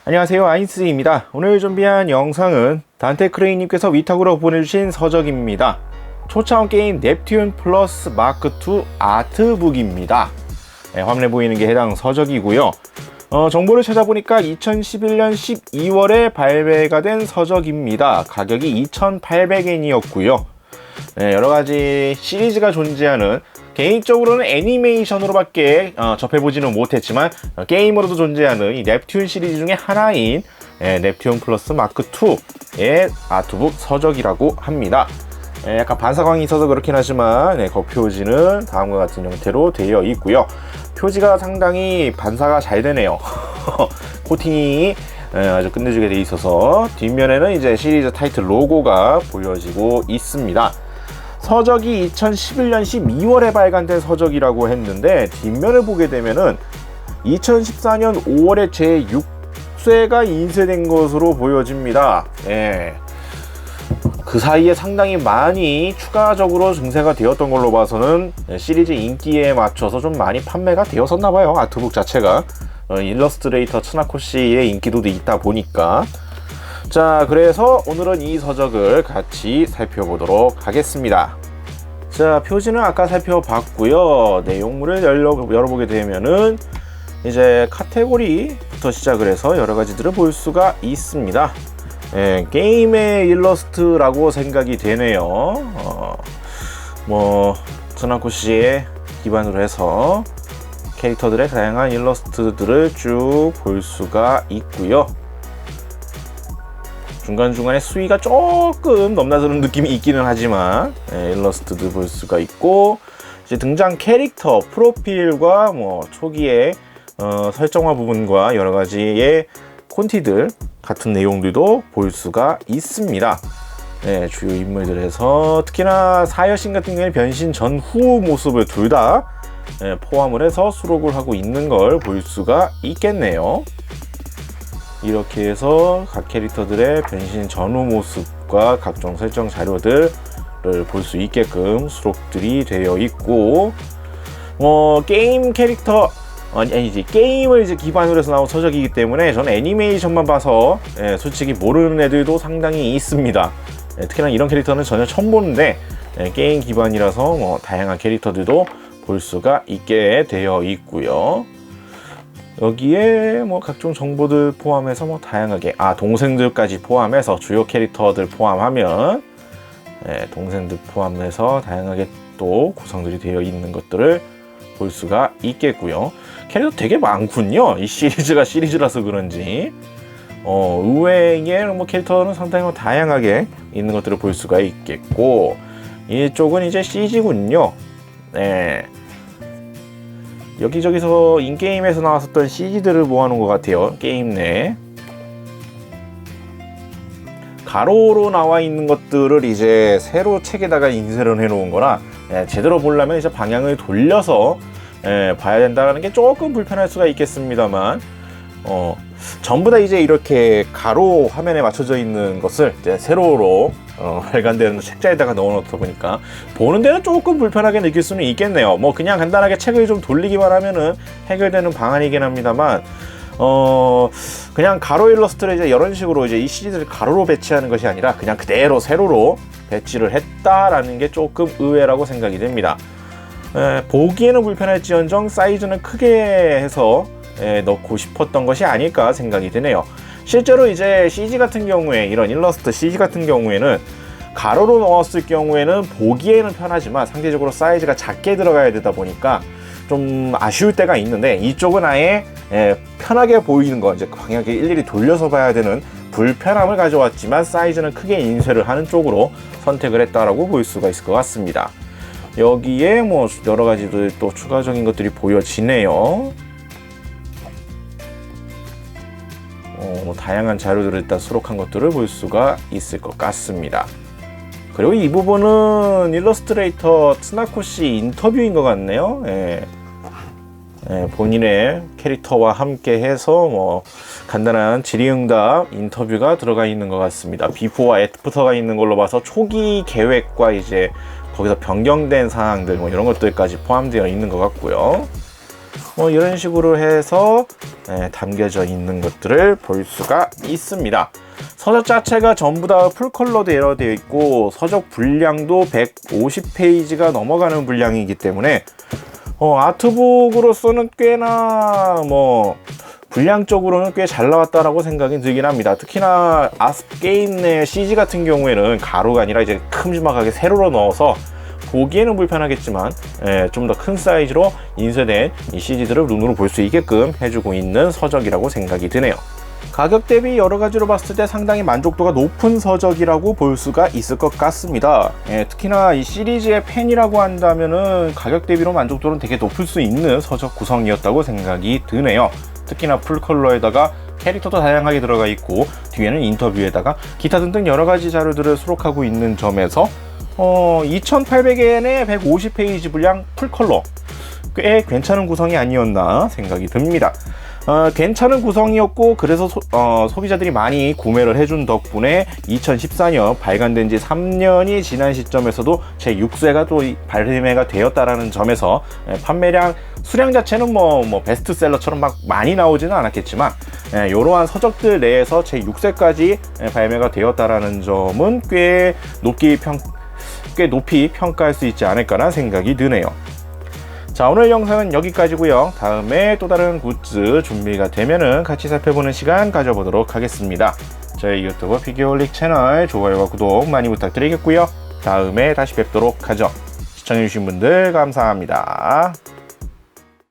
안녕하세요, 아인스입니다. 오늘 준비한 영상은 단테크레이님께서 위탁으로 보내주신 서적입니다. 초차원 게임 넵튠 플러스 마크2 아트북입니다. 화면에 보이는 게 해당 서적이고요. 정보를 찾아보니까 2011년 12월에 발매가 된 서적입니다. 가격이 2,800엔이었고요. 여러가지 시리즈가 존재하는, 개인적으로는 애니메이션으로밖에 접해보지는 못했지만 게임으로도 존재하는 이 넵튠 시리즈 중에 하나인 넵튠 플러스 마크2의 아트북 서적이라고 합니다. 약간 반사광이 있어서 그렇긴 하지만 겉표지는 다음과 같은 형태로 되어 있고요. 표지가 상당히 반사가 잘 되네요. 코팅이 아주 끝내주게 되어 있어서 뒷면에는 이제 시리즈 타이틀 로고가 보여지고 있습니다. 서적이 2011년 12월에 발간된 서적이라고 했는데, 뒷면을 보게 되면은 2014년 5월에 제6쇄가 인쇄된 것으로 보여집니다. 그 사이에 상당히 많이 추가적으로 증세가 되었던 걸로 봐서는 시리즈 인기에 맞춰서 좀 많이 판매가 되었었나봐요. 아트북 자체가 일러스트레이터 츠나코 씨의 인기도 있다 보니까. 자, 그래서 오늘은 이 서적을 같이 살펴보도록 하겠습니다. 자, 표지는 아까 살펴봤고요. 내용물을 열어보게 되면은 이제 카테고리부터 시작을 해서 여러 가지들을 볼 수가 있습니다. 게임의 일러스트라고 생각이 되네요. 츠나코 씨의 기반으로 해서 캐릭터들의 다양한 일러스트들을 쭉 볼 수가 있고요. 중간중간에 수위가 조금 넘나드는 느낌이 있기는 하지만 일러스트도 볼 수가 있고, 이제 등장 캐릭터 프로필과 초기의 설정화 부분과 여러 가지의 콘티들 같은 내용들도 볼 수가 있습니다. 주요 인물들에서 특히나 사여신 같은 경우에 변신 전후 모습을 둘 다 포함을 해서 수록을 하고 있는 걸 볼 수가 있겠네요. 이렇게 해서 각 캐릭터들의 변신 전후 모습과 각종 설정 자료들을 볼 수 있게끔 수록들이 되어 있고, 게임 캐릭터 아니지 게임을 이제 기반으로 해서 나온 서적이기 때문에 저는 애니메이션만 봐서 솔직히 모르는 애들도 상당히 있습니다. 특히나 이런 캐릭터는 전혀 처음 보는데 게임 기반이라서 다양한 캐릭터들도 볼 수가 있게 되어 있고요. 여기에 각종 정보들 포함해서 다양하게 동생들까지 포함해서 주요 캐릭터들 포함하면 동생들 포함해서 다양하게 또 구성들이 되어 있는 것들을 볼 수가 있겠고요. 캐릭터 되게 많군요. 이 시리즈가 시리즈라서 그런지 의외의 캐릭터는 상당히 다양하게 있는 것들을 볼 수가 있겠고, 이쪽은 이제 CG군요. 여기저기서 인게임에서 나왔었던 CG들을 모아놓은 것 같아요. 게임 내 가로로 나와 있는 것들을 이제 세로 책에다가 인쇄를 해놓은 거라 제대로 보려면 이제 방향을 돌려서 봐야 된다는 게 조금 불편할 수가 있겠습니다만, 전부 다 이제 이렇게 가로 화면에 맞춰져 있는 것을 이제 세로로 발간되는 책자에다가 넣어놓다 보니까 보는 데는 조금 불편하게 느낄 수는 있겠네요. 그냥 간단하게 책을 좀 돌리기만 하면은 해결되는 방안이긴 합니다만, 그냥 가로 일러스트를 이제 이런 식으로 이제 이 시리즈를 가로로 배치하는 것이 아니라 그냥 그대로 세로로 배치를 했다라는 게 조금 의외라고 생각이 됩니다. 보기에는 불편할지언정 사이즈는 크게 해서 넣고 싶었던 것이 아닐까 생각이 드네요. 실제로 이제 CG 같은 경우에, 이런 일러스트 CG 같은 경우에는 가로로 넣었을 경우에는 보기에는 편하지만 상대적으로 사이즈가 작게 들어가야 되다 보니까 좀 아쉬울 때가 있는데, 이쪽은 아예 편하게 보이는 거, 이제 방향을 일일이 돌려서 봐야 되는 불편함을 가져왔지만 사이즈는 크게 인쇄를 하는 쪽으로 선택을 했다라고 볼 수가 있을 것 같습니다. 여기에 여러 가지들 또 추가적인 것들이 보여지네요. 다양한 자료들을 일단 수록한 것들을 볼 수가 있을 것 같습니다. 그리고 이 부분은 일러스트레이터 츠나코 씨 인터뷰인 것 같네요. 본인의 캐릭터와 함께 해서 간단한 질의응답 인터뷰가 들어가 있는 것 같습니다. 비포와 애프터가 있는 걸로 봐서 초기 계획과 이제 거기서 변경된 사항들 이런 것들까지 포함되어 있는 것 같고요. 뭐 이런 식으로 해서 담겨져 있는 것들을 볼 수가 있습니다. 서적 자체가 전부 다 풀컬러 되어 있고 서적 분량도 150페이지가 넘어가는 분량이기 때문에 아트북으로서는 꽤나 뭐 분량적으로는 꽤 잘 나왔다라고 생각이 들긴 합니다. 특히나 아스게임 내 CG 같은 경우에는 가로가 아니라 이제 큼지막하게 세로로 넣어서 보기에는 불편하겠지만 좀 더 큰 사이즈로 인쇄된 이 CG들을 눈으로 볼 수 있게끔 해주고 있는 서적이라고 생각이 드네요. 가격 대비 여러 가지로 봤을 때 상당히 만족도가 높은 서적이라고 볼 수가 있을 것 같습니다. 특히나 이 시리즈의 팬이라고 한다면은 가격 대비로 만족도는 되게 높을 수 있는 서적 구성이었다고 생각이 드네요. 특히나 풀컬러에다가 캐릭터도 다양하게 들어가 있고 뒤에는 인터뷰에다가 기타 등등 여러 가지 자료들을 수록하고 있는 점에서 2800엔에 150페이지 분량 풀컬러 꽤 괜찮은 구성이 아니었나 생각이 듭니다. 괜찮은 구성이었고 그래서 소비자들이 많이 구매를 해준 덕분에 2014년 발간된 지 3년이 지난 시점에서도 제 6세가 또 발매가 되었다라는 점에서 판매량 수량 자체는 뭐 베스트셀러처럼 막 많이 나오지는 않았겠지만 이러한 서적들 내에서 제 6세까지 발매가 되었다라는 점은 꽤 높이 평가할 수 있지 않을까라는 생각이 드네요. 자, 오늘 영상은 여기까지고요. 다음에 또 다른 굿즈 준비가 되면은 같이 살펴보는 시간 가져보도록 하겠습니다. 저희 유튜브 피규어홀릭 채널 좋아요와 구독 많이 부탁드리겠고요. 다음에 다시 뵙도록 하죠. 시청해주신 분들 감사합니다.